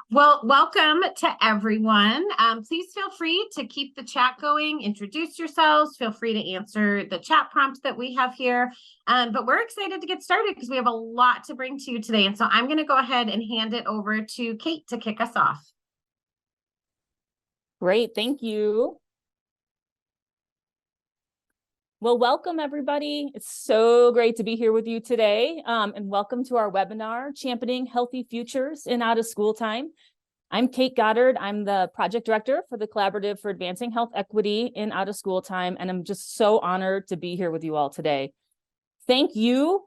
Well, welcome to everyone. Please feel free to keep the chat going, introduce yourselves, feel free to answer the chat prompts that we have here. But we're excited to get started because we have a lot to bring to you today. And so I'm going to go ahead and hand it over to Kate to kick us off. Great, thank you. Well, welcome everybody. It's so great to be here with you today. And welcome to our webinar, Championing Healthy Futures in Out of School Time. I'm Kate Goddard. I'm the project director for the Collaborative for Advancing Health Equity in Out of School Time. And I'm just so honored to be here with you all today. Thank you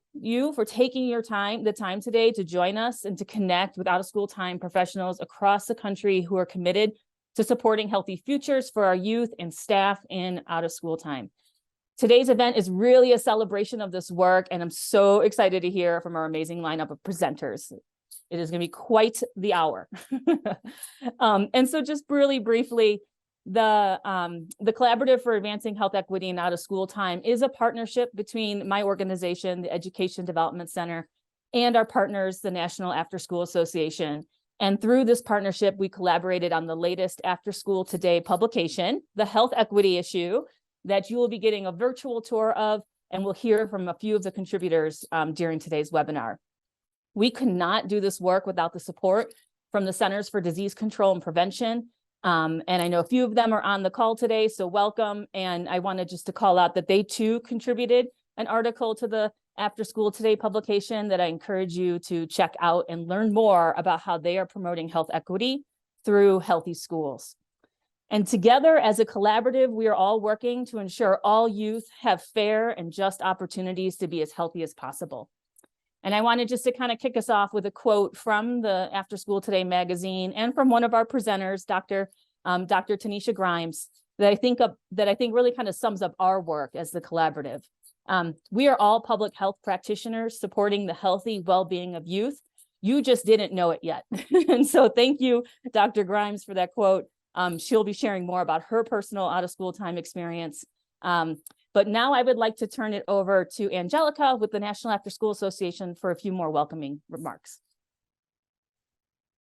for taking the time today to join us and to connect with out of school time professionals across the country who are committed to supporting healthy futures for our youth and staff in out of school time. Today's event is really a celebration of this work, and I'm so excited to hear from our amazing lineup of presenters. It is going to be quite the hour. And so just really briefly, the Collaborative for Advancing Health Equity in Out of School Time is a partnership between my organization, the Education Development Center, and our partners, the National After School Association. And through this partnership, we collaborated on the latest After School Today publication, The Health Equity Issue, that you will be getting a virtual tour of, and we'll hear from a few of the contributors during today's webinar. We could not do this work without the support from the Centers for Disease Control and Prevention. And I know a few of them are on the call today, so welcome. And I wanted just to call out that they too contributed an article to the After School Today publication that I encourage you to check out and learn more about how they are promoting health equity through healthy schools. And together as a collaborative, we are all working to ensure all youth have fair and just opportunities to be as healthy as possible. And I wanted just to kind of kick us off with a quote from the After School Today magazine and from one of our presenters, Dr. Tanisha Grimes, that I think really kind of sums up our work as the collaborative. We are all public health practitioners supporting the healthy well-being of youth. You just didn't know it yet. And so thank you, Dr. Grimes, for that quote. She'll be sharing more about her personal out of school time experience. But now I would like to turn it over to Angelica with the National After School Association for a few more welcoming remarks.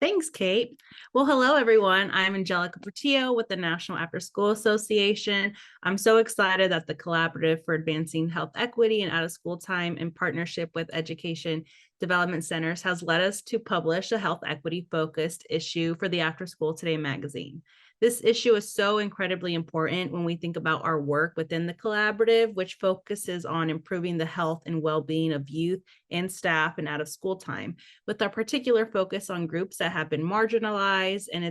Thanks, Kate. Well, hello, everyone. I'm Angelica Portillo with the National After School Association. I'm so excited that the Collaborative for Advancing Health Equity and Out of School Time in partnership with Education Development Centers has led us to publish a health equity focused issue for the After School Today magazine. This issue is so incredibly important when we think about our work within the collaborative, which focuses on improving the health and well-being of youth and staff in out of school time, with a particular focus on groups that have been marginalized and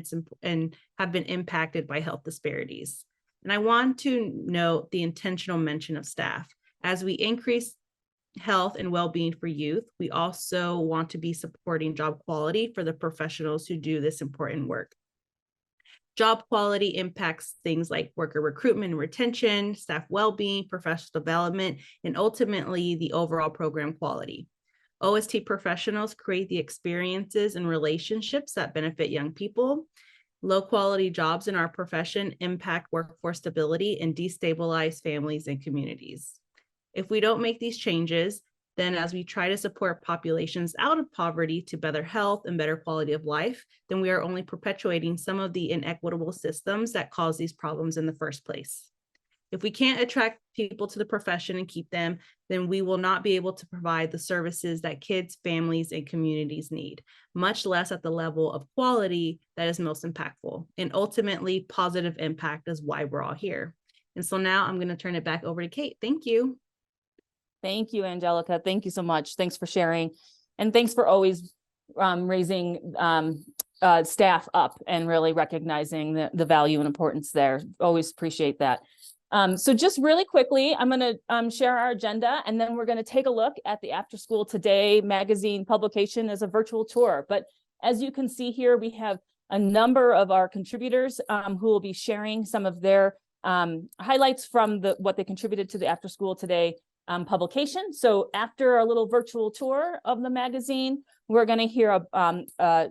have been impacted by health disparities. And I want to note the intentional mention of staff. As we increase health and well-being for youth, we also want to be supporting job quality for the professionals who do this important work. Job quality impacts things like worker recruitment and retention, staff well-being, professional development, and ultimately the overall program quality. OST professionals create the experiences and relationships that benefit young people. Low quality jobs in our profession impact workforce stability and destabilize families and communities. If we don't make these changes, then as we try to support populations out of poverty to better health and better quality of life, then we are only perpetuating some of the inequitable systems that cause these problems in the first place. If we can't attract people to the profession and keep them, then we will not be able to provide the services that kids, families, and communities need, much less at the level of quality that is most impactful. And ultimately, positive impact is why we're all here. And so now I'm going to turn it back over to Kate. Thank you. Thank you, Angelica. Thank you so much. Thanks for sharing. And thanks for always raising staff up and really recognizing the value and importance there. Always appreciate that. So just really quickly, I'm going to share our agenda, and then we're going to take a look at the After School Today magazine publication as a virtual tour. But as you can see here, we have a number of our contributors who will be sharing some of their highlights from what they contributed to the After School Today publication. So after a little virtual tour of the magazine, we're going to hear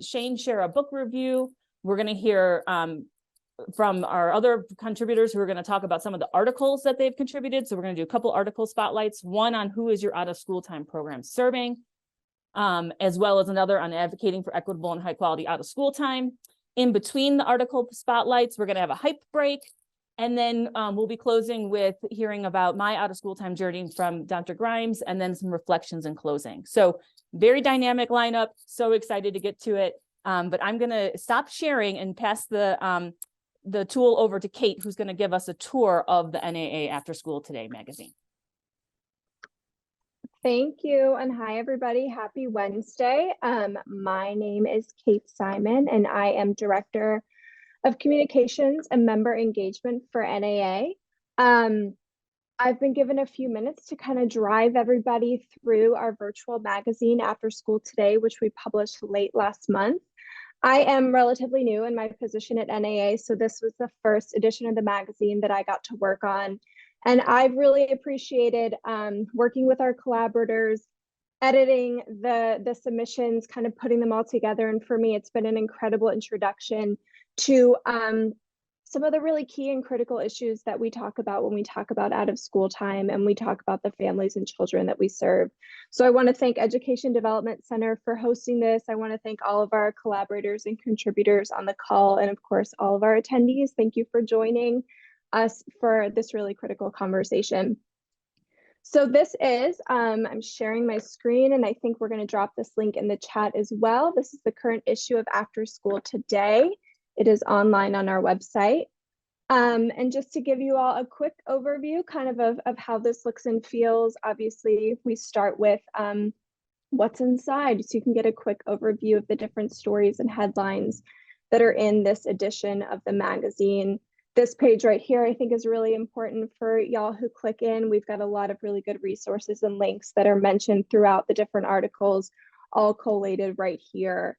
Shane share a book review. We're going to hear from our other contributors who are going to talk about some of the articles that they've contributed. So we're going to do a couple article spotlights, one on who is your out of school time program serving, as well as another on advocating for equitable and high quality out of school time. In between the article spotlights, we're going to have a hype break. And then we'll be closing with hearing about my out of school time journey from Dr. Grimes, and then some reflections in closing. So very dynamic lineup. So excited to get to it. But I'm going to stop sharing and pass the tool over to Kate, who's going to give us a tour of the NAA After School Today magazine. Thank you. And hi, everybody. Happy Wednesday. My name is Kate Simon, and I am Director of Communications and Member Engagement for NAA. I've been given a few minutes to kind of drive everybody through our virtual magazine After School Today, which we published late last month. I am relatively new in my position at NAA, so this was the first edition of the magazine that I got to work on. And I've really appreciated working with our collaborators, editing the submissions, kind of putting them all together. And for me, it's been an incredible introduction to some of the really key and critical issues that we talk about when we talk about out of school time and we talk about the families and children that we serve. So I want to thank Education Development Center for hosting this. I want to thank all of our collaborators and contributors on the call, and of course, all of our attendees. Thank you for joining us for this really critical conversation. So this is, I'm sharing my screen, and I think we're going to drop this link in the chat as well. This is the current issue of After School Today. It is online on our website. And just to give you all a quick overview kind of how this looks and feels, obviously we start with what's inside, so you can get a quick overview of the different stories and headlines that are in this edition of the magazine. This page right here, I think, is really important for y'all who click in. We've got a lot of really good resources and links that are mentioned throughout the different articles, all collated right here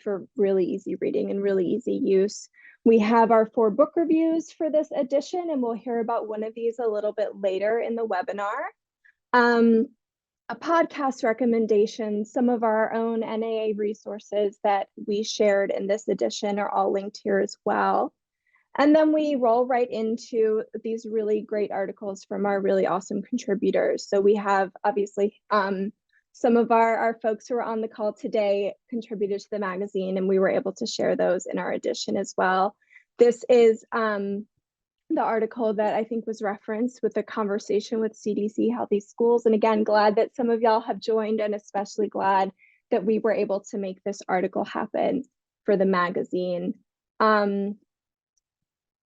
for really easy reading and really easy use. We have our 4 book reviews for this edition, and we'll hear about one of these a little bit later in the webinar. A podcast recommendation, some of our own NAA resources that we shared in this edition are all linked here as well. And then we roll right into these really great articles from our really awesome contributors. So we have obviously some of our folks who are on the call today contributed to the magazine, and we were able to share those in our edition as well. This is the article that I think was referenced with the conversation with CDC Healthy Schools. And again, glad that some of y'all have joined, and especially glad that we were able to make this article happen for the magazine.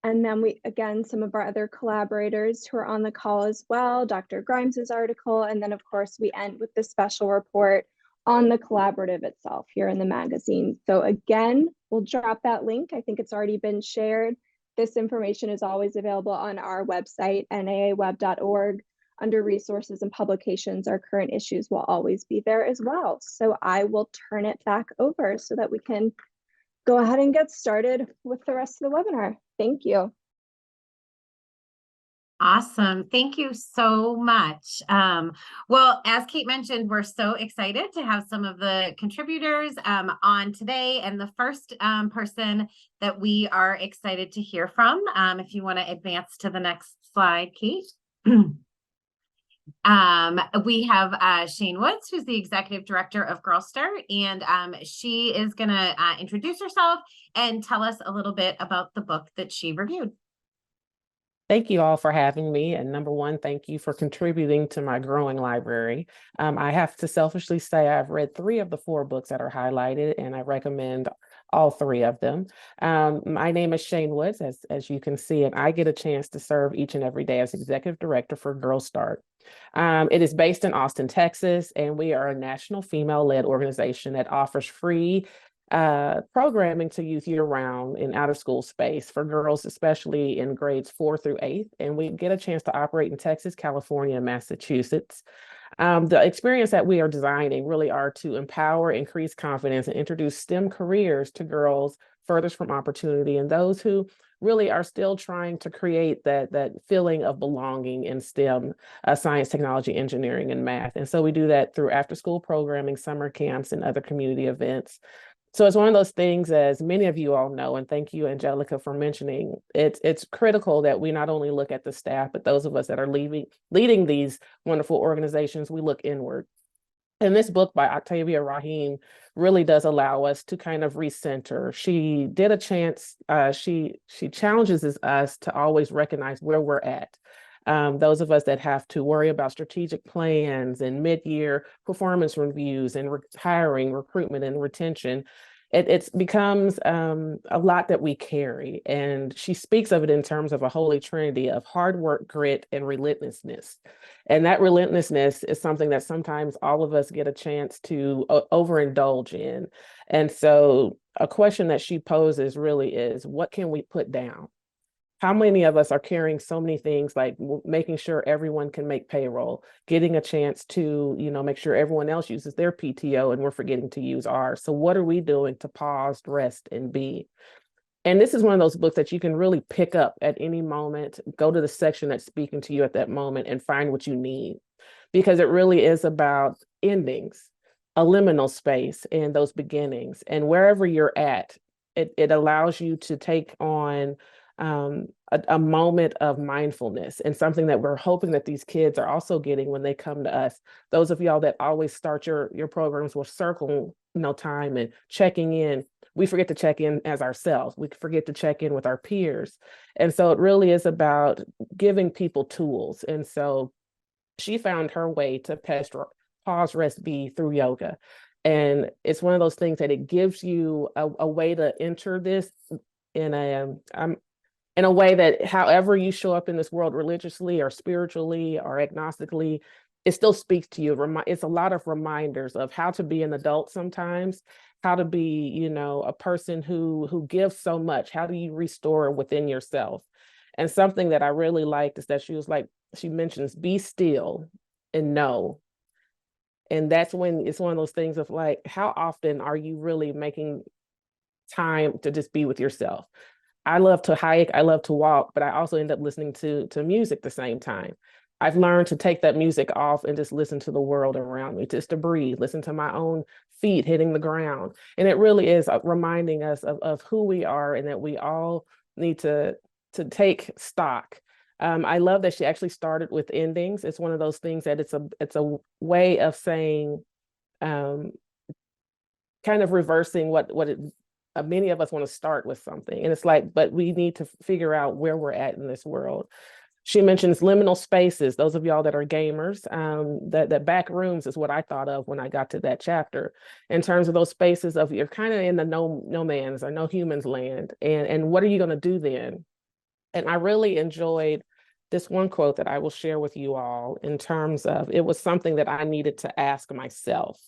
And then again, some of our other collaborators who are on the call as well, Dr. Grimes's article, and then of course we end with the special report on the collaborative itself here in the magazine. So again, we'll drop that link. I think it's already been shared. This information is always available on our website, naaweb.org. Under resources and publications, our current issues will always be there as well. So I will turn it back over so that we can go ahead and get started with the rest of the webinar. Thank you. Awesome. Thank you so much. Well, as Kate mentioned, we're so excited to have some of the contributors on today. And the first person that we are excited to hear from, if you want to advance to the next slide, Kate. We have Shane Woods, who's the Executive Director of Girl Start, and she is going to introduce herself and tell us a little bit about the book that she reviewed. Thank you all for having me. And number one, thank you for contributing to my growing library. I have to selfishly say I've read 3 of the 4 books that are highlighted, and I recommend all 3 of them. My name is Shane Woods, as you can see, and I get a chance to serve each and every day as Executive Director for Girl Start. It is based in Austin, Texas, and we are a national female-led organization that offers free programming to youth year-round in out-of-school space for girls, especially in grades 4 through 8. And we get a chance to operate in Texas, California, and Massachusetts. The experience that we are designing really are to empower, increase confidence, and introduce STEM careers to girls furthest from opportunity and those who really are still trying to create that feeling of belonging in STEM, science, technology, engineering, and math. And so we do that through after-school programming, summer camps, and other community events. So it's one of those things, as many of you all know, and thank you, Angelica, for mentioning, it's critical that we not only look at the staff, but those of us that are leading these wonderful organizations, we look inward. And this book by Octavia Rahim really does allow us to kind of recenter. She did a chance, she challenges us to always recognize where we're at. Those of us that have to worry about strategic plans and mid-year performance reviews and hiring, recruitment, and retention, it becomes a lot that we carry. And she speaks of it in terms of a holy trinity of hard work, grit, and relentlessness. And that relentlessness is something that sometimes all of us get a chance to overindulge in. And so a question that she poses really is, what can we put down? How many of us are carrying so many things, like making sure everyone can make payroll, getting a chance to, make sure everyone else uses their PTO and we're forgetting to use ours. So what are we doing to pause, rest, and be? And this is one of those books that you can really pick up at any moment, go to the section that's speaking to you at that moment and find what you need, because it really is about endings, a liminal space, and those beginnings. And wherever you're at, it allows you to take on a moment of mindfulness, and something that we're hoping that these kids are also getting when they come to us. Those of y'all that always start your programs with circle, time and checking in, we forget to check in as ourselves. We forget to check in with our peers. And so it really is about giving people tools. And so she found her way to pause, rest, be through yoga. And it's one of those things that it gives you a way to enter this in a way that however you show up in this world, religiously or spiritually or agnostically, it still speaks to you. It's a lot of reminders of how to be an adult sometimes, how to be, a person who gives so much. How do you restore within yourself? And something that I really liked is that she mentions, be still and know. And that's when it's one of those things of like, how often are you really making time to just be with yourself? I love to hike, I love to walk, but I also end up listening to music at the same time. I've learned to take that music off and just listen to the world around me, just to breathe, listen to my own feet hitting the ground. And it really is reminding us of who we are, and that we all need to take stock. I love that she actually started with endings. It's one of those things that it's a way of saying, kind of reversing what many of us want to start with something. And it's like, but we need to figure out where we're at in this world. She mentions liminal spaces. Those of y'all that are gamers, that back rooms is what I thought of when I got to that chapter, in terms of those spaces of you're kind of in the no man's or no human's land. And what are you going to do then? And I really enjoyed this one quote that I will share with you all, in terms of, it was something that I needed to ask myself.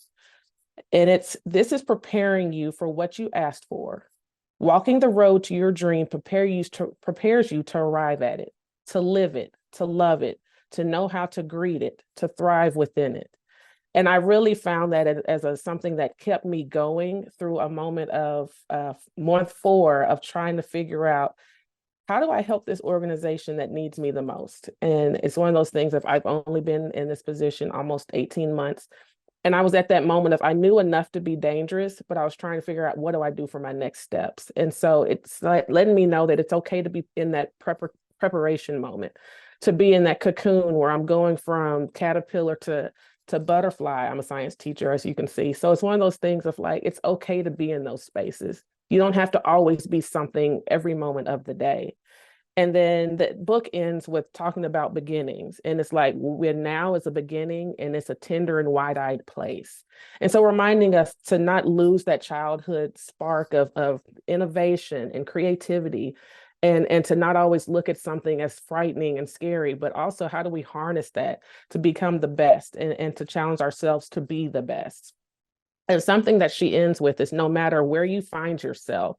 And this is preparing you for what you asked for. Walking the road to your dream prepares you to arrive at it, to live it, to love it, to know how to greet it, to thrive within it. And I really found that as something that kept me going through a moment of month 4 of trying to figure out, how do I help this organization that needs me the most? And it's one of those things, if I've only been in this position almost 18 months, and I was at that moment of, I knew enough to be dangerous, but I was trying to figure out, what do I do for my next steps? And so it's like letting me know that it's okay to be in that preparation moment, to be in that cocoon where I'm going from caterpillar to butterfly. I'm a science teacher, as you can see. So it's one of those things of like, it's okay to be in those spaces. You don't have to always be something every moment of the day. And then the book ends with talking about beginnings. And it's like, we're now is a beginning, and it's a tender and wide-eyed place. And so reminding us to not lose that childhood spark of innovation and creativity, and to not always look at something as frightening and scary, but also how do we harness that to become the best, and to challenge ourselves to be the best. And something that she ends with is, no matter where you find yourself,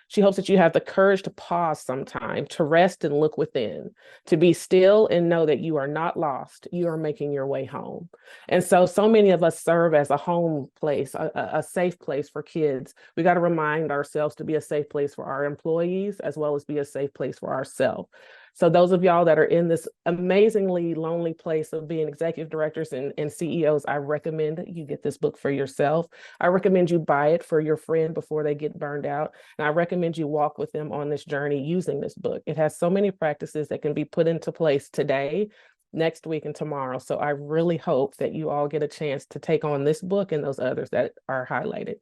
she hopes that you have the courage to pause sometime, to rest and look within, to be still and know that you are not lost. You are making your way home. And so many of us serve as a home place, a safe place for kids. We got to remind ourselves to be a safe place for our employees, as well as be a safe place for ourselves. So those of y'all that are in this amazingly lonely place of being executive directors and CEOs, I recommend that you get this book for yourself. I recommend you buy it for your friend before they get burned out. And I recommend you walk with them on this journey using this book. It has so many practices that can be put into place today next week and tomorrow. So I really hope that you all get a chance to take on this book and those others that are highlighted.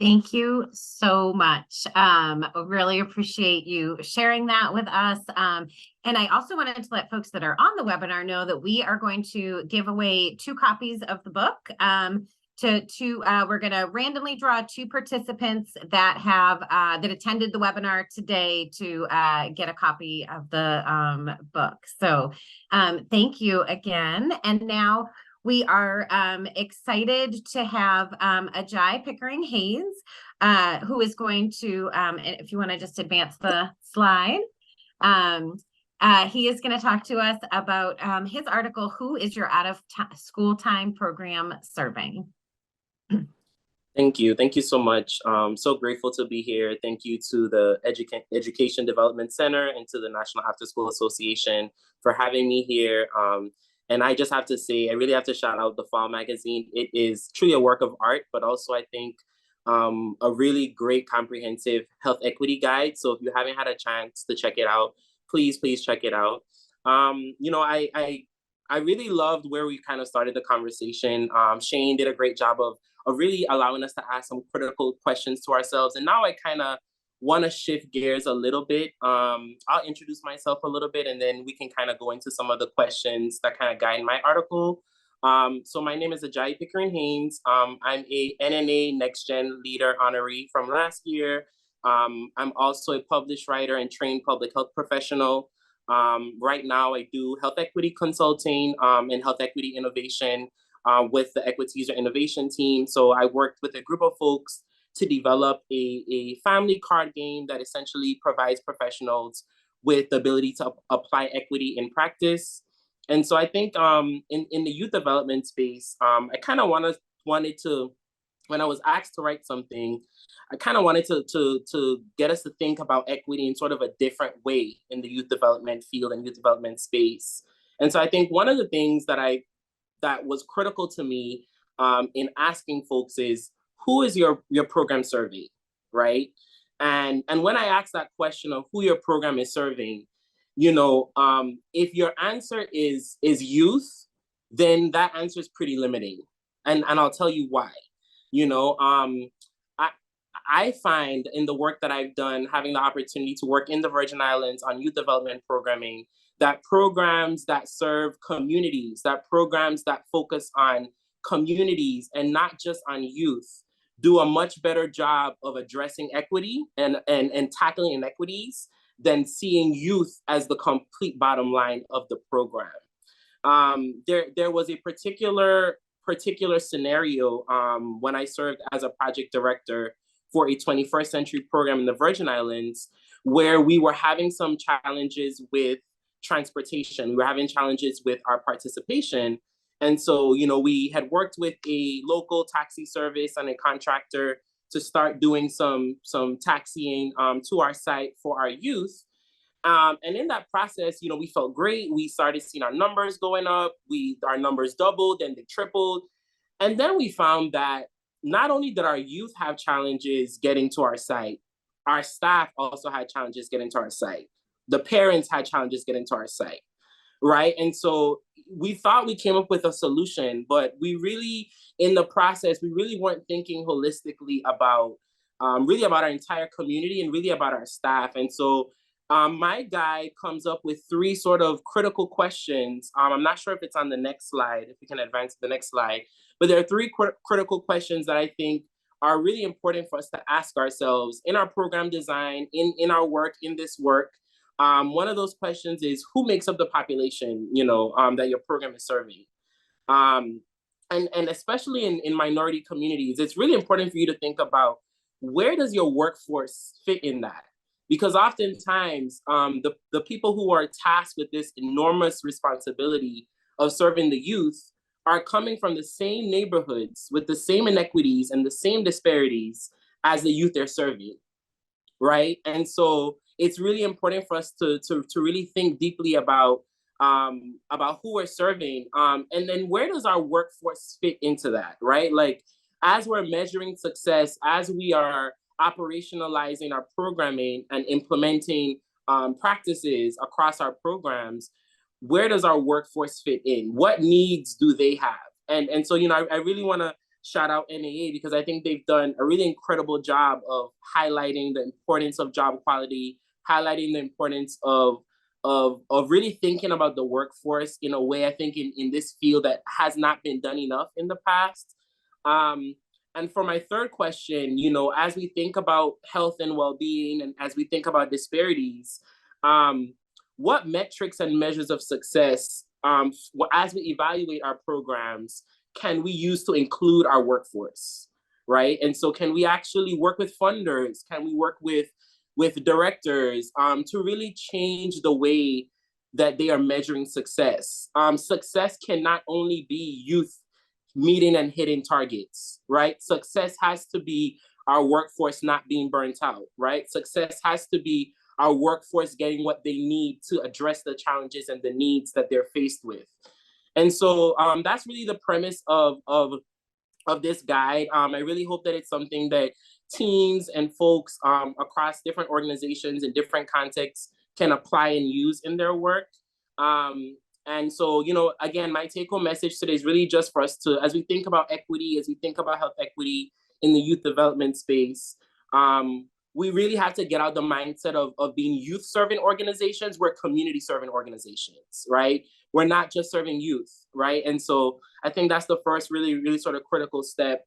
Thank you so much. Really appreciate you sharing that with us. And I also wanted to let folks that are on the webinar know that we are going to give away 2 copies of the book. We're going to randomly draw 2 participants that have that attended the webinar today to get a copy of the book. So thank you again. And now we are excited to have Ajay Pickering Haynes, who is going to, if you want to just advance the slide, he is going to talk to us about his article, Who is Your Out of School Time Program Serving? Thank you. Thank you so much. So grateful to be here. Thank you to the Education Development Center and to the National After School Association for having me here. And I just have to say, I really have to shout out the Fall magazine. It is truly a work of art, but also I think a really great comprehensive health equity guide. So if you haven't had a chance to check it out, please check it out. You know, I really loved where we kind of started the conversation. Shane did a great job of really allowing us to ask some critical questions to ourselves. And now I kind of want to shift gears a little bit. I'll introduce myself a little bit, and then we can kind of go into some of the questions that kind of guide my article. So my name is Ajay Pickering Haynes. I'm a NNA Next Gen Leader honoree from last year. I'm also a published writer and trained public health professional. Right now I do health equity consulting and health equity innovation with the Equitizer Innovation Team. So I worked with a group of folks to develop a family card game that essentially provides professionals with the ability to apply equity in practice. And so I think in the youth development space, I kind of wanted to, when I was asked to write something, I kind of wanted to get us to think about equity in sort of a different way in the youth development field and youth development space. And so I think one of the things that was critical to me in asking folks is, who is your program serving, right? And when I asked that question of who your program is serving, you know, if your answer is youth, then that answer is pretty limiting. And I'll tell you why. You know, I find in the work that I've done, having the opportunity to work in the Virgin Islands on youth development programming, that programs that serve communities, that programs that focus on communities and not just on youth, do a much better job of addressing equity and tackling inequities than seeing youth as the complete bottom line of the program. There was a particular scenario when I served as a project director for a 21st century program in the Virgin Islands, where we were having some challenges with transportation. We were having challenges with our participation. And so, you know, we had worked with a local taxi service and a contractor to start doing some taxiing to our site for our youth. And in that process, you know, we felt great. We started seeing our numbers going up. Our numbers doubled, then they tripled. And then we found that not only did our youth have challenges getting to our site, our staff also had challenges getting to our site. The parents had challenges getting to our site, right? And so we thought we came up with a solution, but we really, in the process, we really weren't thinking holistically about our entire community and really about our staff. And so my guide comes up with 3 sort of critical questions. I'm not sure if it's on the next slide, if we can advance to the next slide, but there are 3 critical questions that I think are really important for us to ask ourselves in our program design, in our work, in this work. One of those questions is, who makes up the population, you know, that your program is serving? And especially in minority communities, it's really important for you to think about, where does your workforce fit in that? Because oftentimes, the people who are tasked with this enormous responsibility of serving the youth are coming from the same neighborhoods with the same inequities and the same disparities as the youth they're serving, right? And so it's really important for us to really think deeply about who we're serving, and then where does our workforce fit into that, right? Like, as we're measuring success, as we are operationalizing our programming and implementing practices across our programs, where does our workforce fit in? What needs do they have? And so, I really want to shout out NAA because I think they've done a really incredible job of highlighting the importance of job quality, highlighting the importance of really thinking about the workforce in a way, I think, in this field that has not been done enough in the past. And for my third question, as we think about health and well-being and as we think about disparities, what metrics and measures of success, as we evaluate our programs, can we use to include our workforce, right? And so can we actually work with funders? Can we work with directors to really change the way that they are measuring success? Success can not only be youth meeting and hitting targets, right? Success has to be our workforce not being burnt out, right? Success has to be our workforce getting what they need to address the challenges and the needs that they're faced with. And so that's really the premise of this guide. I really hope that it's something that teams and folks across different organizations in different contexts can apply and use in their work. And so, again, my take-home message today is really just for us to, as we think about equity, as we think about health equity in the youth development space, we really have to get out the mindset of being youth-serving organizations. We're community-serving organizations, right? We're not just serving youth, right? And so I think that's the first really, really sort of critical step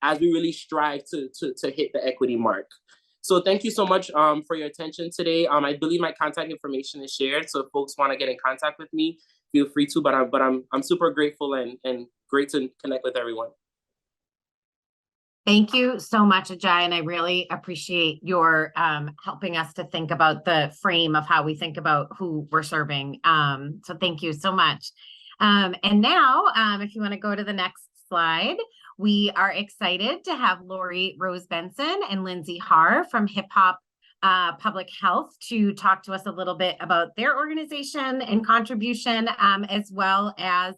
as we really strive to hit the equity mark. So thank you so much for your attention today. I believe my contact information is shared. So if folks want to get in contact with me, feel free to, but I'm super grateful and great to connect with everyone. Thank you so much, Ajay, and I really appreciate your helping us to think about the frame of how we think about who we're serving. So thank you so much. And now, if you want to go to the next slide, we are excited to have Lori Rose Benson and Lindsay Haar from Hip Hop Public Health to talk to us a little bit about their organization and contribution, as well as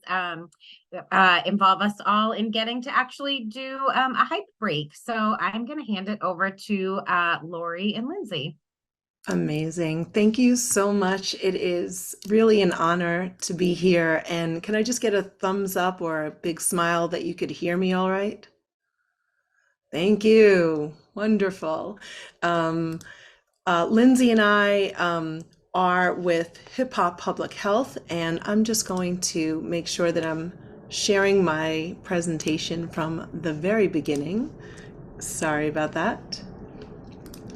involve us all in getting to actually do a hype break. So I'm going to hand it over to Lori and Lindsay. Amazing. Thank you so much. It is really an honor to be here. And can I just get a thumbs up or a big smile that you could hear me all right? Thank you. Wonderful. Lindsay and I are with Hip Hop Public Health, and I'm just going to make sure that I'm sharing my presentation from the very beginning. Sorry about that.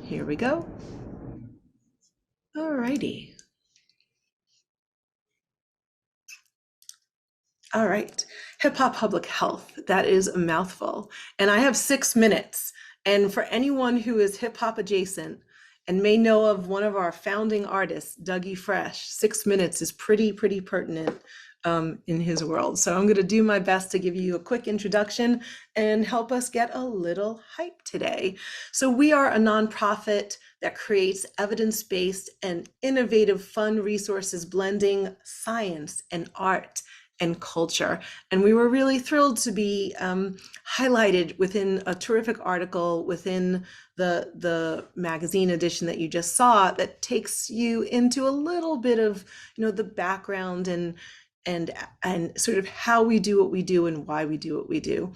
Here we go. Alrighty. All right. Hip Hop Public Health, that is a mouthful. And I have 6 minutes. And for anyone who is hip hop adjacent and may know of one of our founding artists, Dougie Fresh, 6 minutes is pretty pertinent in his world. So I'm going to do my best to give you a quick introduction and help us get a little hype today. So we are a nonprofit that creates evidence-based and innovative fun resources blending science and art and culture. And we were really thrilled to be highlighted within a terrific article within the magazine edition that you just saw that takes you into a little bit of, the background and sort of how we do what we do and why we do what we do.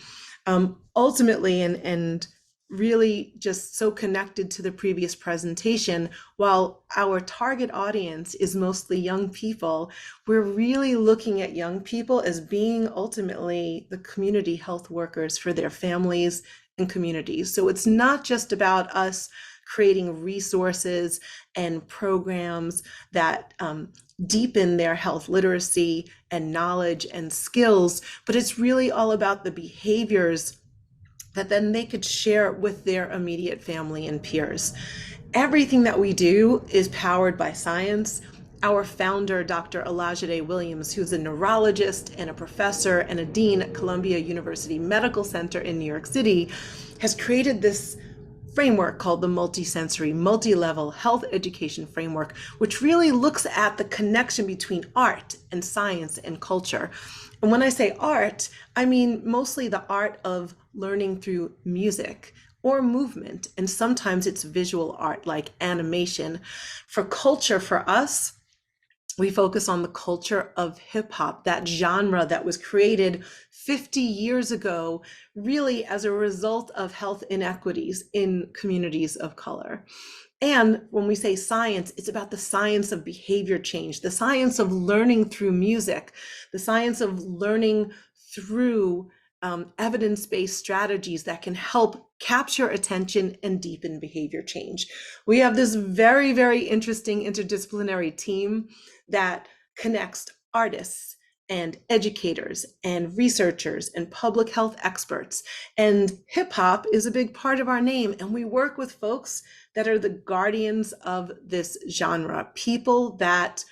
Ultimately, and really just so connected to the previous presentation, while our target audience is mostly young people, we're really looking at young people as being ultimately the community health workers for their families and communities. So it's not just about us creating resources and programs that deepen their health literacy and knowledge and skills, but it's really all about the behaviors that then they could share with their immediate family and peers. Everything that we do is powered by science. Our founder, Dr. Olajide Williams, who's a neurologist and a professor and a dean at Columbia University Medical Center in New York City, has created this framework called the multisensory, multi-level health education framework, which really looks at the connection between art and science and culture. And when I say art, I mean mostly the art of learning through music or movement, and sometimes it's visual art like animation. For culture, for us, we focus on the culture of hip hop, that genre that was created 50 years ago, really as a result of health inequities in communities of color. And when we say science, it's about the science of behavior change, the science of learning through music, the science of learning through evidence-based strategies that can help capture attention and deepen behavior change. We have this very, very interesting interdisciplinary team that connects artists and educators and researchers and public health experts. And hip hop is a big part of our name. And we work with folks that are the guardians of this genre, people that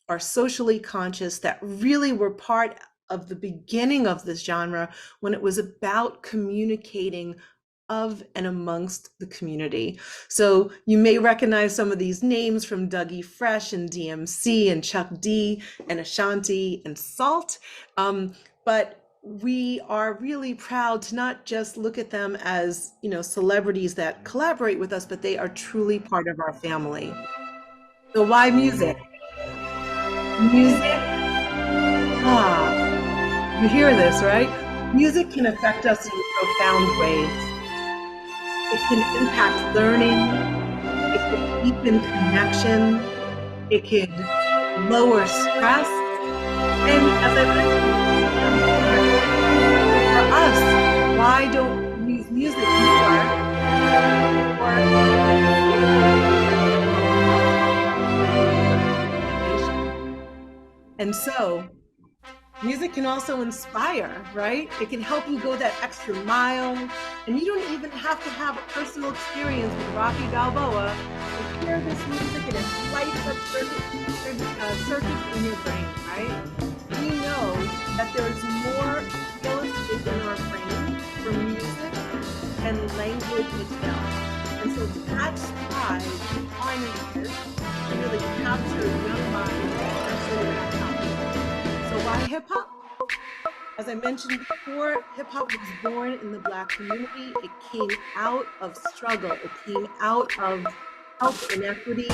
are socially conscious, that really were part of the beginning of this genre when it was about communicating of and amongst the community. So you may recognize some of these names from Dougie Fresh and DMC and Chuck D and Ashanti and Salt. But we are really proud to not just look at them as, celebrities that collaborate with us, but they are truly part of our family. So why music? Music, you hear this, right? Music can affect us in profound ways. It can impact learning, it can deepen connection, it can lower stress, and as I mentioned, for us, why don't we use music more? And so, music can also inspire, right? It can help you go that extra mile. And you don't even have to have a personal experience with Rocky Balboa to hear this music and it lights up circuits in your brain, right? We know that there's more real estate in our brain for music and language itself. And so that's why we pioneers to really capture young minds, especially in that topic. So why hip hop? As I mentioned before, hip hop was born in the Black community. It came out of struggle. It came out of health inequities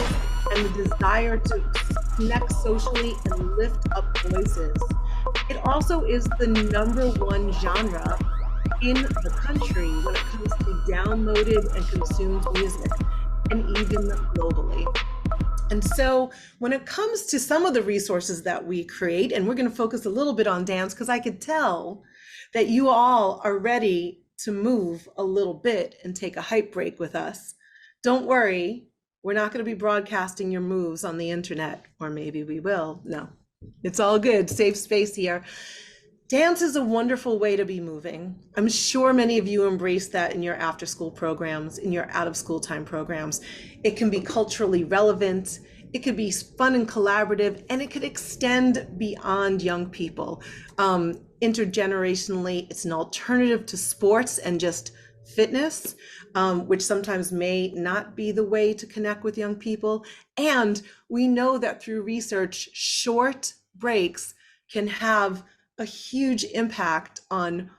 and the desire to connect socially and lift up voices. It also is the #1 genre in the country when it comes to downloaded and consumed music, and even globally. And so when it comes to some of the resources that we create, and we're going to focus a little bit on dance because I could tell that you all are ready to move a little bit and take a hype break with us. Don't worry, we're not going to be broadcasting your moves on the internet, or maybe we will. No, it's all good. Safe space here. Dance is a wonderful way to be moving. I'm sure many of you embrace that in your after school programs, in your out of school time programs. It can be culturally relevant, it could be fun and collaborative, and it could extend beyond young people. Intergenerationally, it's an alternative to sports and just fitness, which sometimes may not be the way to connect with young people. And we know that through research, short breaks can have a huge impact on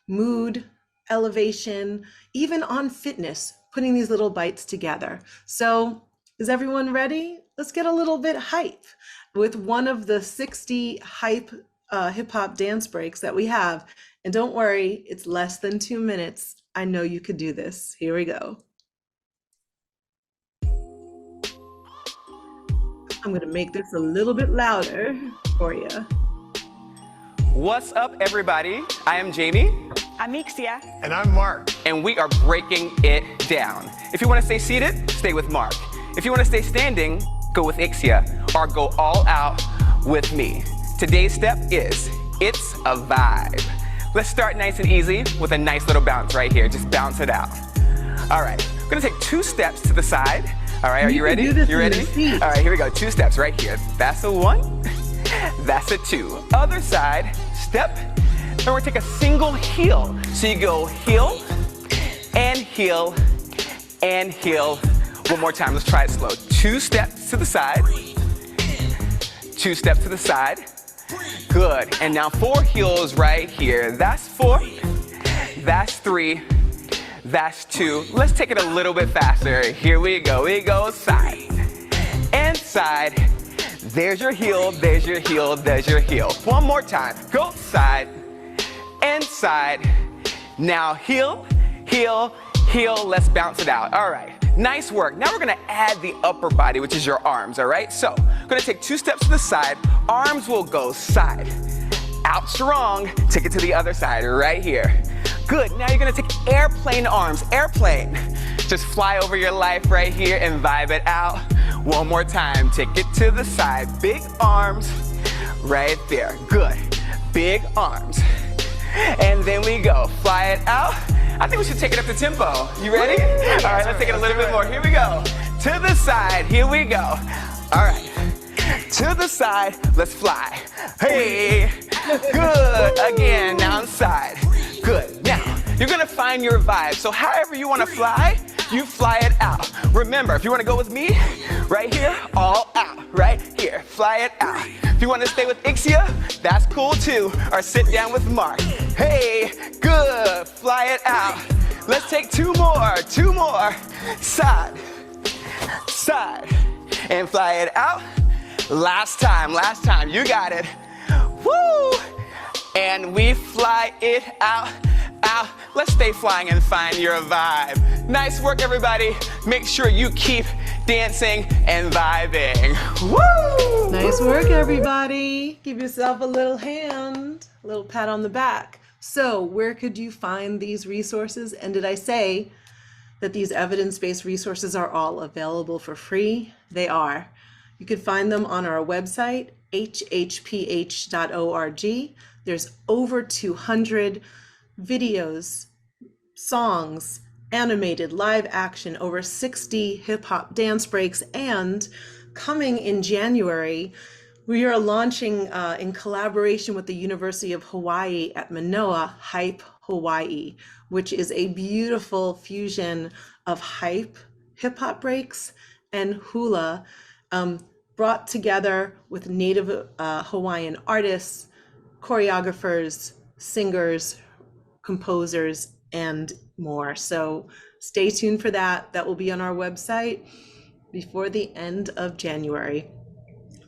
mood, elevation, even on fitness, putting these little bites together. So is everyone ready? Let's get a little bit hype with one of the 60 hype hip hop dance breaks that we have. And don't worry, it's less than 2 minutes. I know you could do this. Here we go. I'm gonna make this a little bit louder for you. What's up, everybody? I am Jamie. I'm Ixia. And I'm Mark. And we are breaking it down. If you want to stay seated, stay with Mark. If you want to stay standing, go with Ixia, or go all out with me. Today's step is, it's a vibe. Let's start nice and easy with a nice little bounce right here. Just bounce it out. All right, we're gonna take 2 steps to the side. All right, are you ready? You ready? All right, here we go. 2 steps right here. That's a 1. That's a 2. Other side, step. And we're gonna take a single heel. So you go heel, and heel, and heel. One more time, let's try it slow. 2 steps to the side, 2 steps to the side. Good, and now 4 heels right here. That's 4, that's 3, that's 2. Let's take it a little bit faster. Here we go side and side. There's your heel, there's your heel, there's your heel. One more time, go side and side. Now heel, heel, heel, let's bounce it out. All right, nice work. Now we're gonna add the upper body, which is your arms, all right? So, I'm gonna take 2 steps to the side. Arms will go side, out strong, take it to the other side, right here. Good, now you're gonna take airplane arms, airplane. Just fly over your life right here and vibe it out. One more time, take it to the side. Big arms, right there, good. Big arms. And then we go, fly it out. I think we should take it up to tempo. You ready? All right, let's take it a little bit more. Here we go. To the side, here we go. All right, to the side, let's fly. Hey, good. Again, down side. Good. Now, you're gonna find your vibe. So however you wanna fly, you fly it out. Remember, if you wanna go with me, right here, all out, right here, fly it out. If you wanna stay with Ixia, that's cool too, or sit down with Mark. Hey, good, fly it out. Let's take 2 more, side, side, and fly it out. Last time, you got it. Woo! And we fly it out, out. Let's stay flying and find your vibe. Nice work, everybody. Make sure you keep dancing and vibing. Woo! Nice work, everybody. Give yourself a little hand, a little pat on the back. So where could you find these resources? And did I say that these evidence-based resources are all available for free? They are. You could find them on our website, hhph.org. There's over 200 videos, songs, animated, live action, over 60 hip hop dance breaks, and coming in January, we are launching in collaboration with the University of Hawaii at Manoa, Hype Hawaii, which is a beautiful fusion of hype, hip hop breaks, and hula, brought together with native Hawaiian artists, choreographers, singers, composers, and more. So stay tuned for that. That will be on our website before the end of January.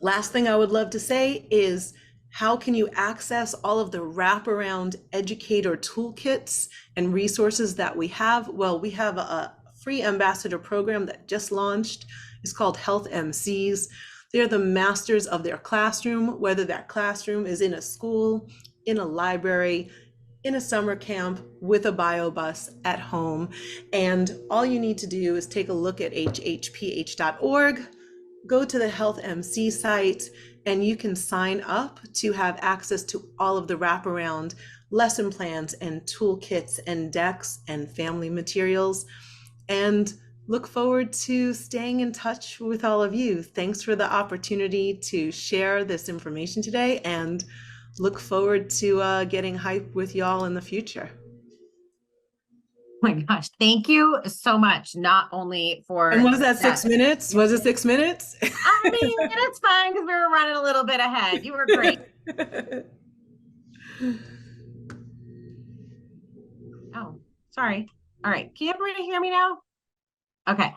Last thing I would love to say is, how can you access all of the wraparound educator toolkits and resources that we have? Well, we have a free ambassador program that just launched. It's called Health MCs. They're the masters of their classroom, whether that classroom is in a school, in a library, in a summer camp, with a bio bus at home. And all you need to do is take a look at hhph.org, go to the Health MC site, and you can sign up to have access to all of the wraparound lesson plans and toolkits and decks and family materials. And look forward to staying in touch with all of you. Thanks for the opportunity to share this information today, and look forward to getting hype with y'all in the future. Oh my gosh, thank you so much. Not only for— And was that 6 minutes? Was it 6 minutes? I mean, it's fine because we were running a little bit ahead. You were great. Oh, sorry. All right. Can everybody hear me now? Okay.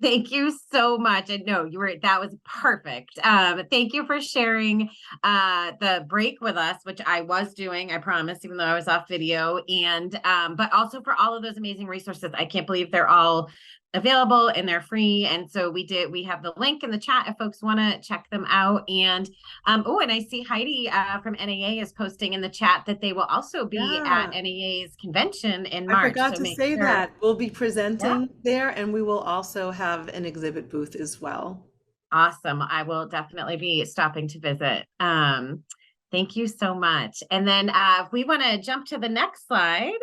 Thank you so much. And no, that was perfect. Thank you for sharing the break with us, which I was doing, I promise, even though I was off video. And but also for all of those amazing resources. I can't believe they're all available and they're free. And so we have the link in the chat if folks want to check them out. And and I see Heidi from NAA is posting in the chat that they will also be at NAA's convention in March. I forgot to say that. We'll be presenting there, and we will also have an exhibit booth as well. Awesome. I will definitely be stopping to visit. Thank you so much. And then if we want to jump to the next slide,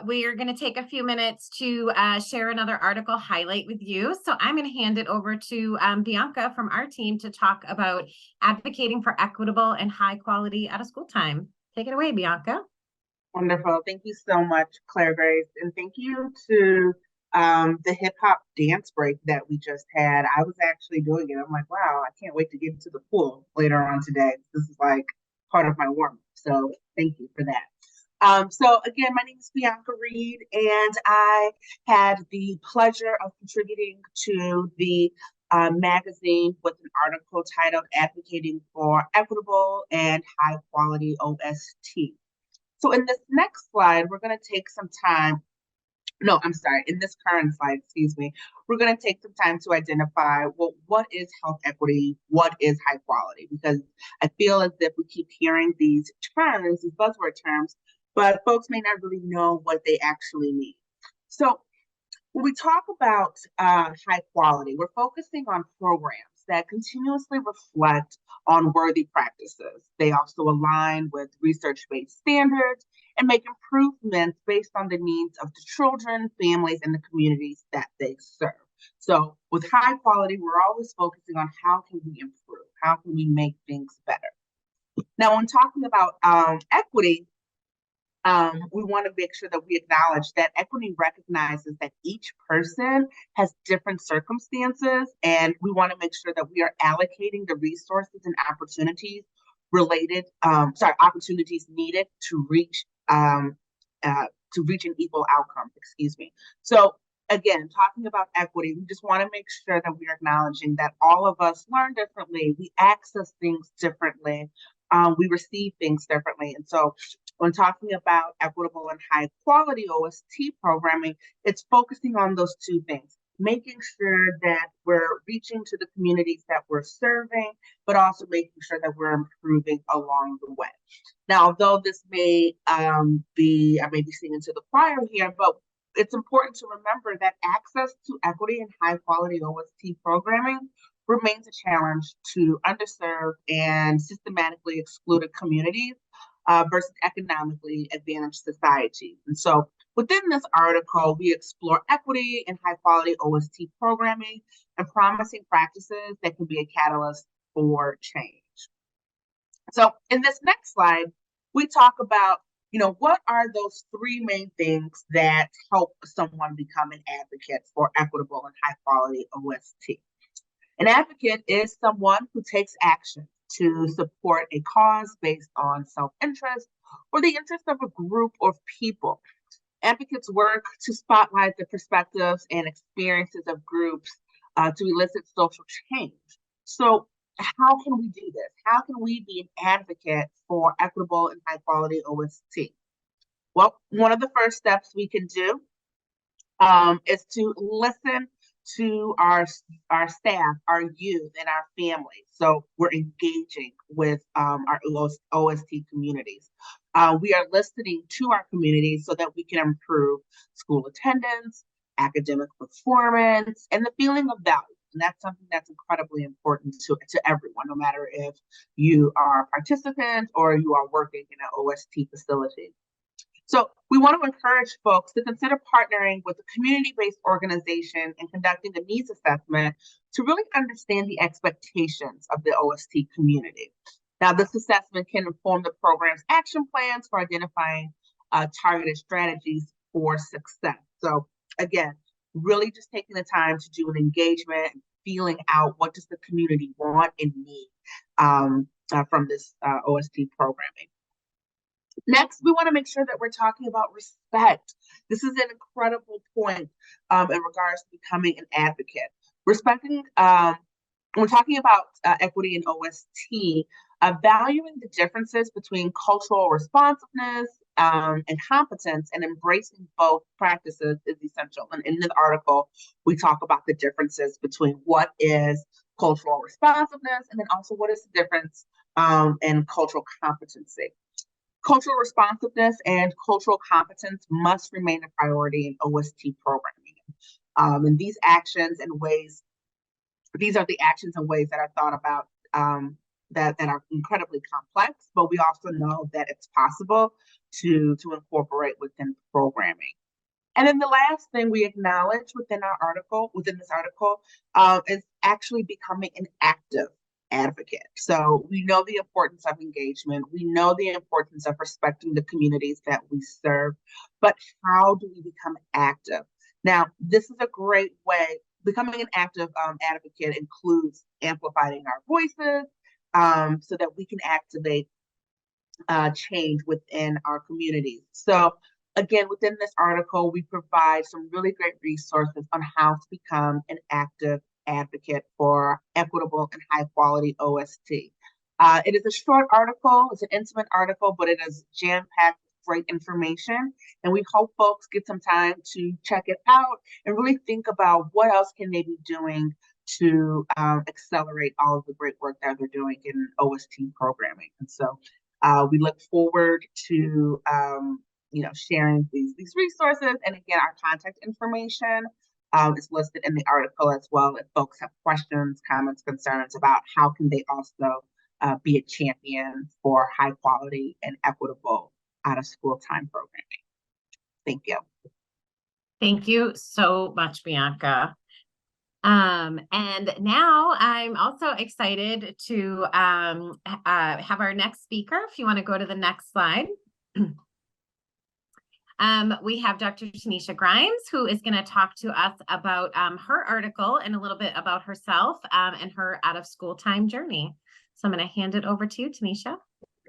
we are going to take a few minutes to share another article highlight with you. So I'm going to hand it over to Bianca from our team to talk about advocating for equitable and high quality out of school time. Take it away, Bianca. Wonderful. Thank you so much, Claire Grace. And thank you to the hip hop dance break that we just had. I was actually doing it. I'm like, wow, I can't wait to get into the pool later on today. This is like part of my warm up. So thank you for that. So again, my name is Bianca Reed, and I had the pleasure of contributing to the magazine with an article titled Advocating for Equitable and High Quality OST. So in this next slide, we're going to take some time. No, I'm sorry. In this current slide, excuse me, we're going to take some time to identify, well, what is health equity? What is high quality? Because I feel as if we keep hearing these terms, these buzzword terms, but folks may not really know what they actually mean. So when we talk about high quality, we're focusing on programs that continuously reflect on worthy practices. They also align with research-based standards and make improvements based on the needs of the children, families, and the communities that they serve. So with high quality, we're always focusing on how can we improve? How can we make things better? Now, when talking about equity, we want to make sure that we acknowledge that equity recognizes that each person has different circumstances, and we want to make sure that we are allocating the resources and opportunities opportunities needed to reach an equal outcome. Excuse me. So again, talking about equity, we just want to make sure that we are acknowledging that all of us learn differently, we access things differently, we receive things differently, and so when talking about equitable and high quality OST programming, it's focusing on those two things, making sure that we're reaching to the communities that we're serving, but also making sure that we're improving along the way. Now, although this may I may be singing to the choir here, but it's important to remember that access to equity and high quality OST programming remains a challenge to underserved and systematically excluded communities versus economically advantaged societies. And so within this article, we explore equity and high quality OST programming and promising practices that can be a catalyst for change. So in this next slide, we talk about, what are those three main things that help someone become an advocate for equitable and high quality OST. An advocate is someone who takes action to support a cause based on self-interest or the interest of a group of people. Advocates work to spotlight the perspectives and experiences of groups to elicit social change. So how can we do this? How can we be an advocate for equitable and high quality OST? Well, one of the first steps we can do is to listen to our staff, our youth, and our families. So we're engaging with our OST communities. We are listening to our communities so that we can improve school attendance, academic performance, and the feeling of value. And that's something that's incredibly important to everyone, no matter if you are a participant or you are working in an OST facility. So we want to encourage folks to consider partnering with a community-based organization and conducting a needs assessment to really understand the expectations of the OST community. Now, this assessment can inform the program's action plans for identifying targeted strategies for success. So again, really just taking the time to do an engagement and feeling out what does the community want and need from this OST programming. Next, we want to make sure that we're talking about respect. This is an incredible point in regards to becoming an advocate. Respecting, when we're talking about equity in OST, valuing the differences between cultural responsiveness and competence and embracing both practices is essential. And in this article, we talk about the differences between what is cultural responsiveness and then also what is the difference in cultural competency. Cultural responsiveness and cultural competence must remain a priority in OST programming. And these actions and ways, these are the actions and ways that are thought about that are incredibly complex, but we also know that it's possible to incorporate within programming. And then the last thing we acknowledge within this article, is actually becoming an active advocate. So we know the importance of engagement. We know the importance of respecting the communities that we serve, but how do we become active? Now, this is a great way. Becoming an active advocate includes amplifying our voices so that we can activate change within our communities. So again, within this article, we provide some really great resources on how to become an active advocate for equitable and high quality OST. It is a short article, it's an intimate article, but it is jam-packed with great information. And we hope folks get some time to check it out and really think about what else can they be doing to accelerate all of the great work that they're doing in OST programming. And so we look forward to sharing these resources. And again, our contact information is listed in the article as well. If folks have questions, comments, concerns about how can they also be a champion for high quality and equitable out of school time programming. Thank you. Thank you so much, Bianca. And now I'm also excited to have our next speaker. If you want to go to the next slide. We have Dr. Tanisha Grimes, who is going to talk to us about her article and a little bit about herself and her out of school time journey. So I'm going to hand it over to you, Tanisha.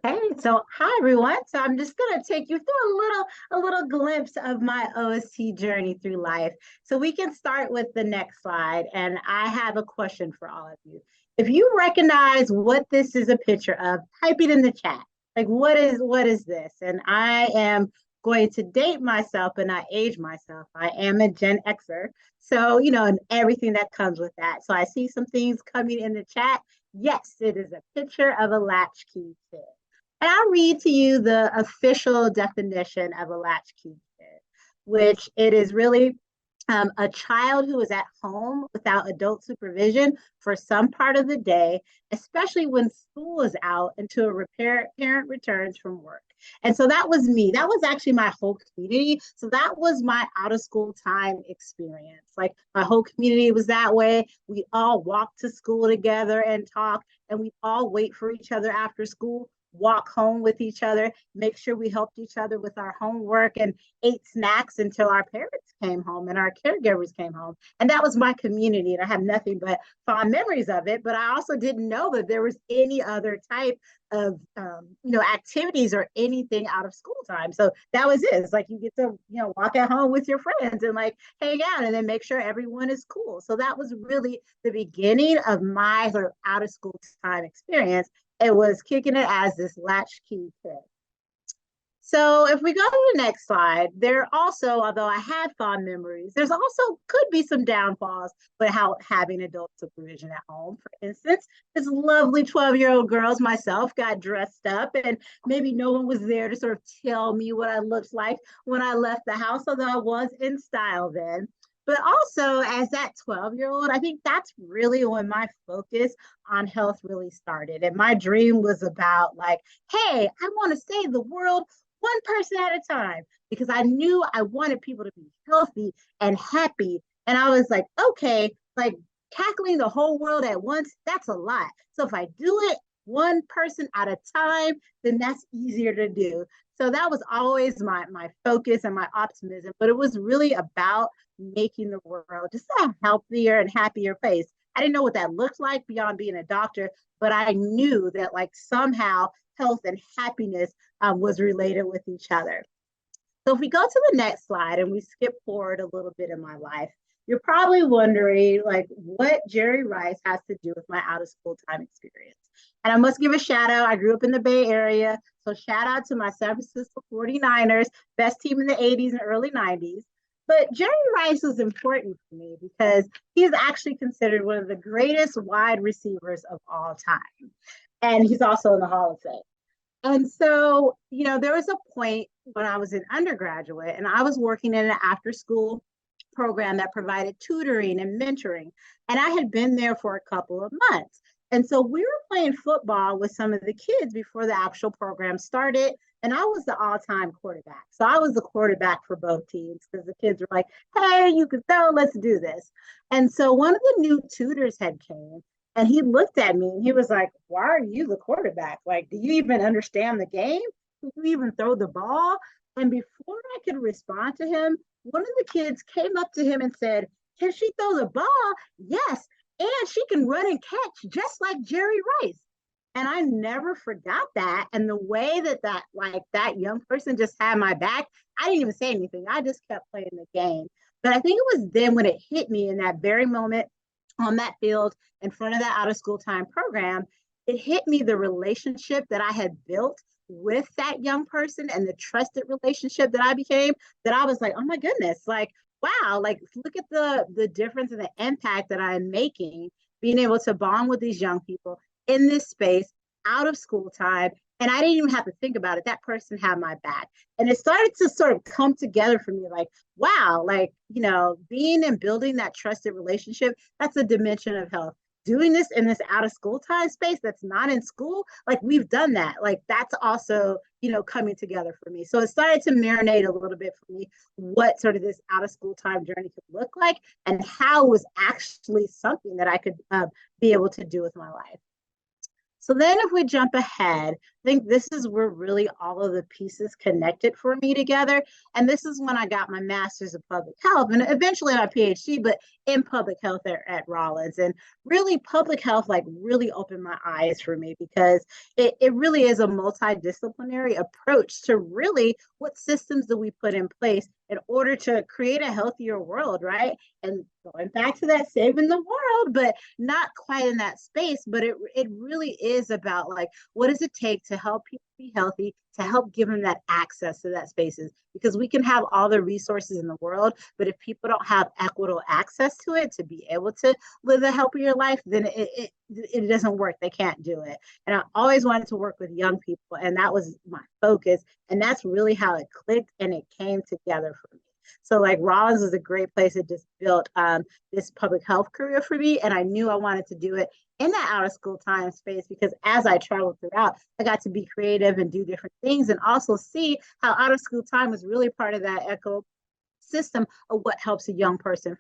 Hey, so hi everyone. So I'm just going to take you through a little glimpse of my OST journey through life. So we can start with the next slide. And I have a question for all of you. If you recognize what this is a picture of, type it in the chat. Like, what is this? And I am going to date myself and not age myself. I am a Gen Xer. So, and everything that comes with that. So I see some things coming in the chat. Yes, it is a picture of a latchkey kid. And I'll read to you the official definition of a latchkey kid, which it is really a child who is at home without adult supervision for some part of the day, especially when school is out until a parent returns from work. And so that was me. That was actually my whole community. So that was my out of school time experience. Like my whole community was that way. We all walked to school together and talk, and we all wait for each other after school, walk home with each other, make sure we helped each other with our homework, and ate snacks until our parents came home and our caregivers came home. And that was my community, and I have nothing but fond memories of it. But I also didn't know that there was any other type of activities or anything out of school time. So that was it. It's like you get to walk at home with your friends and like hang out and then make sure everyone is cool. So that was really the beginning of my sort of out of school time experience. It was kicking it as this latchkey kid. So if we go to the next slide, there also, although I had fond memories, there's also could be some downfalls with how having adult supervision at home. For instance, this lovely 12-year-old girls, myself, got dressed up and maybe no one was there to sort of tell me what I looked like when I left the house, although I was in style then. But also as that 12-year-old, I think that's really when my focus on health really started. And my dream was about like, hey, I want to save the world one person at a time, because I knew I wanted people to be healthy and happy. And I was like, okay, like tackling the whole world at once, that's a lot. So if I do it one person at a time, then that's easier to do. So that was always my focus and my optimism, but it was really about making the world just a healthier and happier place. I didn't know what that looked like beyond being a doctor, but I knew that like somehow health and happiness was related with each other. So if we go to the next slide and we skip forward a little bit in my life, you're probably wondering like what Jerry Rice has to do with my out of school time experience. And I must give a shout out. I grew up in the Bay Area. So shout out to my San Francisco 49ers, best team in the 80s and early 90s. But Jerry Rice was important for me because he is actually considered one of the greatest wide receivers of all time. And he's also in the Hall of Fame. And so, there was a point when I was an undergraduate and I was working in an after school program that provided tutoring and mentoring. And I had been there for a couple of months. And so we were playing football with some of the kids before the actual program started. And I was the all-time quarterback. So I was the quarterback for both teams because the kids were like, hey, you can throw, let's do this. And so one of the new tutors had came And he looked at me and he was like, why are you the quarterback? Like, do you even understand the game? Do you even throw the ball? And before I could respond to him, one of the kids came up to him and said, can she throw the ball? Yes. And she can run and catch just like Jerry Rice. And I never forgot that. And the way that young person just had my back, I didn't even say anything. I just kept playing the game. But I think it was then when it hit me in that very moment on that field in front of that out of school time program, it hit me the relationship that I had built with that young person and the trusted relationship that I became, that I was like, oh my goodness, like, wow, like look at the difference and the impact that I'm making, being able to bond with these young people in this space out of school time. And I didn't even have to think about it. That person had my back. And it started to sort of come together for me like, wow, like, you know, being and building that trusted relationship, that's a dimension of health. Doing this in this out of school time space that's not in school, like we've done that. Like that's also, you know, coming together for me. So it started to marinate a little bit for me what sort of this out of school time journey could look like and how it was actually something that I could be able to do with my life. So then if we jump ahead, I think this is where really all of the pieces connected for me together. And this is when I got my master's of public health and eventually my PhD, but in public health at Rollins. And really public health like really opened my eyes for me because it really is a multidisciplinary approach to really what systems do we put in place in order to create a healthier world, right? And going back to that saving the world, but not quite in that space, but it really is about like, what does it take to help people be healthy, to help give them that access to that spaces? Because we can have all the resources in the world, but if people don't have equitable access to it to be able to live a healthier life, then it doesn't work. They can't do it. And I always wanted to work with young people, and that was my focus. And that's really how it clicked and it came together for me. So like Rollins was a great place. It just built this public health career for me. And I knew I wanted to do it in that out of school time space because as I traveled throughout, I got to be creative and do different things and also see how out of school time was really part of that ecosystem of what helps a young person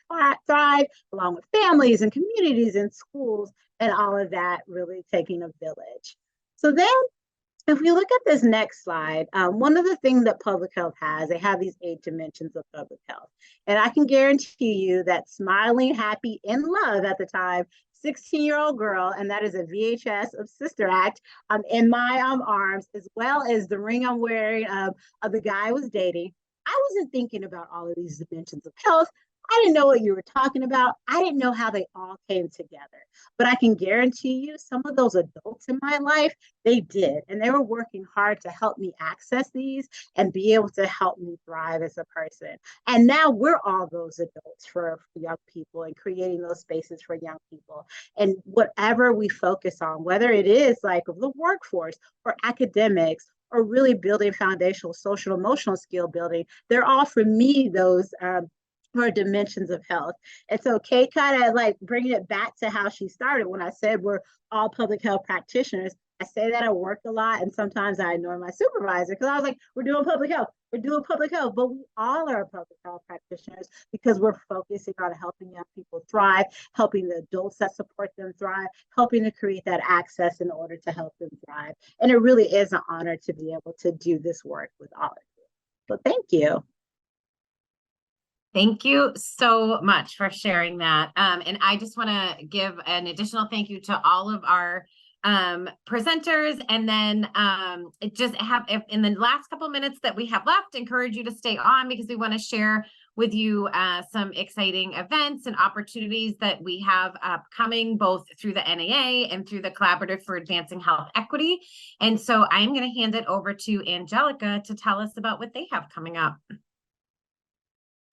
thrive along with families and communities and schools and all of that really taking a village. So then if we look at this next slide, one of the things that public health has, they have these 8 dimensions of public health. And I can guarantee you that smiling, happy, in love at the time, 16-year-old girl, and that is a VHS of Sister Act in my arms, as well as the ring I'm wearing of the guy I was dating. I wasn't thinking about all of these dimensions of health. I didn't know what you were talking about. I didn't know how they all came together. But I can guarantee you some of those adults in my life, they did. And they were working hard to help me access these and be able to help me thrive as a person. And now we're all those adults for young people and creating those spaces for young people. And whatever we focus on, whether it is like the workforce or academics, or really building foundational social emotional skill building, they're all for me those or dimensions of health. And so Kate kind of like bringing it back to how she started when I said we're all public health practitioners. I say that at work a lot, and sometimes I ignore my supervisor because I was like, we're doing public health, but we all are public health practitioners because we're focusing on helping young people thrive, helping the adults that support them thrive, helping to create that access in order to help them thrive. And it really is an honor to be able to do this work with all of you. So thank you. Thank you so much for sharing that. And I just want to give an additional thank you to all of our presenters, and then just have, if in the last couple minutes that we have left, encourage you to stay on because we want to share with you some exciting events and opportunities that we have coming both through the NAA and through the Collaborative for Advancing Health Equity. And so I'm going to hand it over to Angelica to tell us about what they have coming up.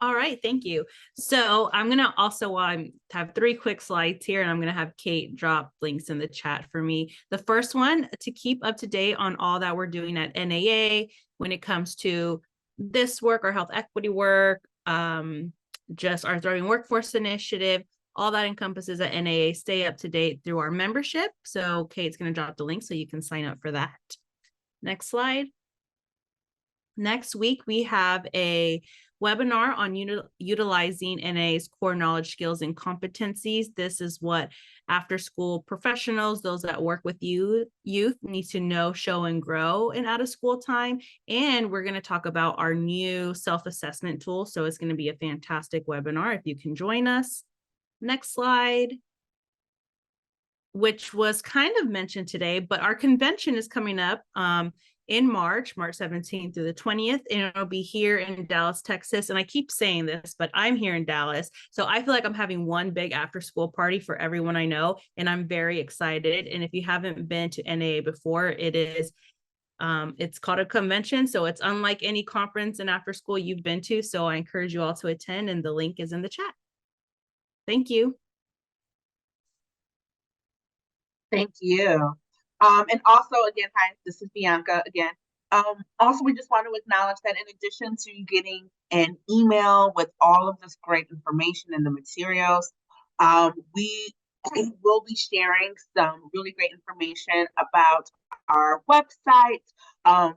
All right, thank you. So I'm going to also have 3 quick slides here, and I'm going to have Kate drop links in the chat for me. The first one, to keep up to date on all that we're doing at NAA when it comes to this work, our health equity work, just our Thriving Workforce Initiative, all that encompasses at NAA. Stay up to date through our membership. So Kate's going to drop the link so you can sign up for that. Next slide. Next week, we have a webinar on utilizing NA's core knowledge, skills, and competencies. This is what after-school professionals, those that work with youth need to know, show, and grow in out-of-school time. And we're going to talk about our new self-assessment tool. So it's going to be a fantastic webinar if you can join us. Next slide. Which was kind of mentioned today, but our convention is coming up in March 17th through the 20th, and it'll be here in Dallas, Texas. And I keep saying this, but I'm here in Dallas. So I feel like I'm having one big after school party for everyone I know, and I'm very excited. And if you haven't been to NAA before, it's called a convention. So it's unlike any conference and after school you've been to. So I encourage you all to attend, and the link is in the chat. Thank you. Thank you. And also, again, hi, this is Bianca again. Also, we just want to acknowledge that in addition to getting an email with all of this great information and the materials, we will be sharing some really great information about our website,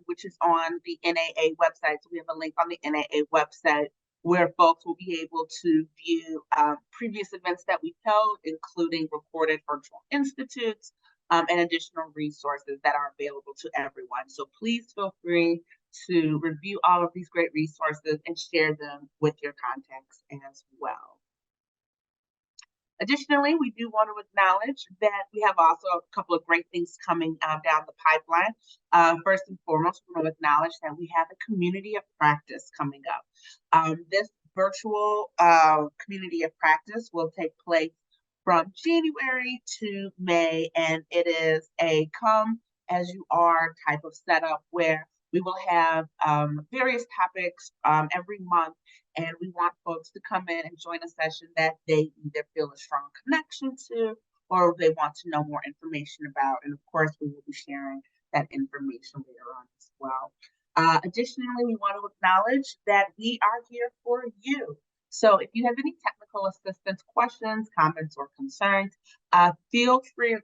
which is on the NAA website. So we have a link on the NAA website where folks will be able to view previous events that we've held, including recorded virtual institutes, and additional resources that are available to everyone. So please feel free to review all of these great resources and share them with your contacts as well. Additionally, we do want to acknowledge that we have also a couple of great things coming down the pipeline. First and foremost, we want to acknowledge that we have a community of practice coming up. This virtual community of practice will take place from January to May, and it is a come as you are type of setup where we will have various topics every month, and we want folks to come in and join a session that they either feel a strong connection to or they want to know more information about. And of course, we will be sharing that information later on as well. Additionally, we want to acknowledge that we are here for you. So if you have any technical assistance questions, comments, or concerns, feel free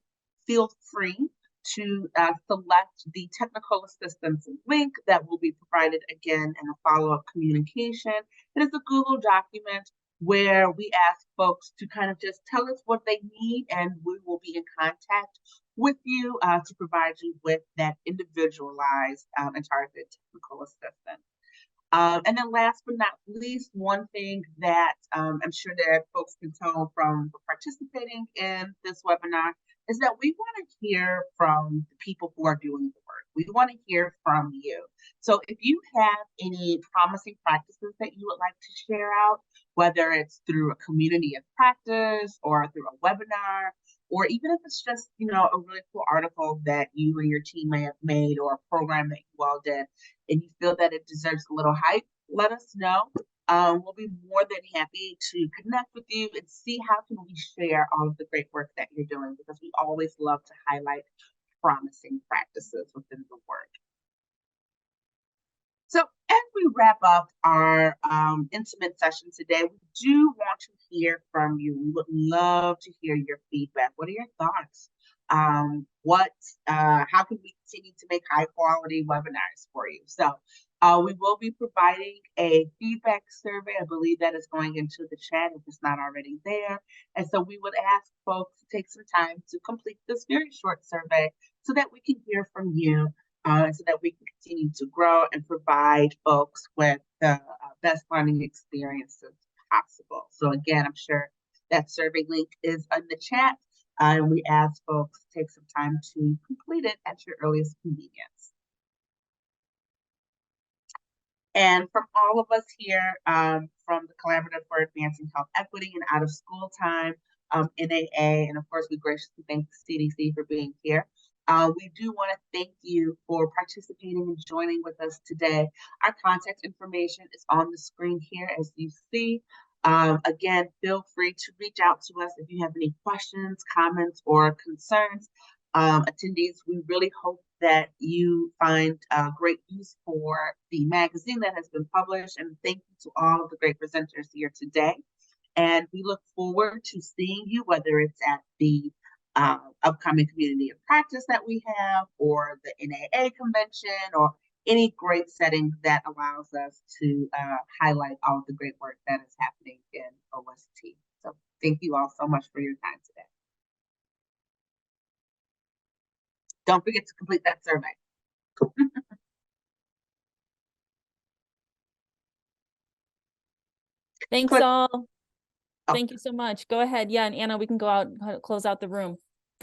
to select the technical assistance link that will be provided again in a follow-up communication. It is a Google document where we ask folks to kind of just tell us what they need, and we will be in contact with you to provide you with that individualized and targeted technical assistance. And then last but not least, one thing that I'm sure that folks can tell from participating in this webinar is that we want to hear from the people who are doing the work. We want to hear from you. So if you have any promising practices that you would like to share out, whether it's through a community of practice or through a webinar, or even if it's just, a really cool article that you and your team may have made, or a program that you all did, and you feel that it deserves a little hype, let us know. We'll be more than happy to connect with you and see how can we share all of the great work that you're doing, because we always love to highlight promising practices within the work. So as we wrap up our intimate session today, we do want to hear from you. We would love to hear your feedback. What are your thoughts? How can we continue to make high quality webinars for you? So we will be providing a feedback survey. I believe that is going into the chat if it's not already there. And so we would ask folks to take some time to complete this very short survey so that we can hear from you, so that we can continue to grow and provide folks with the best learning experiences possible. So again, I'm sure that survey link is in the chat, and we ask folks to take some time to complete it at your earliest convenience. And from all of us here, from the Collaborative for Advancing Health Equity and Out of School Time, NAA, and of course, we graciously thank the CDC for being here. We do want to thank you for participating and joining with us today. Our contact information is on the screen here, as you see. Again, feel free to reach out to us if you have any questions, comments, or concerns. Attendees, we really hope that you find great use for the magazine that has been published, and thank you to all of the great presenters here today. And we look forward to seeing you, whether it's at the upcoming community of practice that we have, or the NAA convention, or any great setting that allows us to highlight all of the great work that is happening in OST. So thank you all so much for your time today. Don't forget to complete that survey. Thanks Click. all. Oh. Thank you so much. Go ahead. Yeah, and Anna, we can go out, close out the room.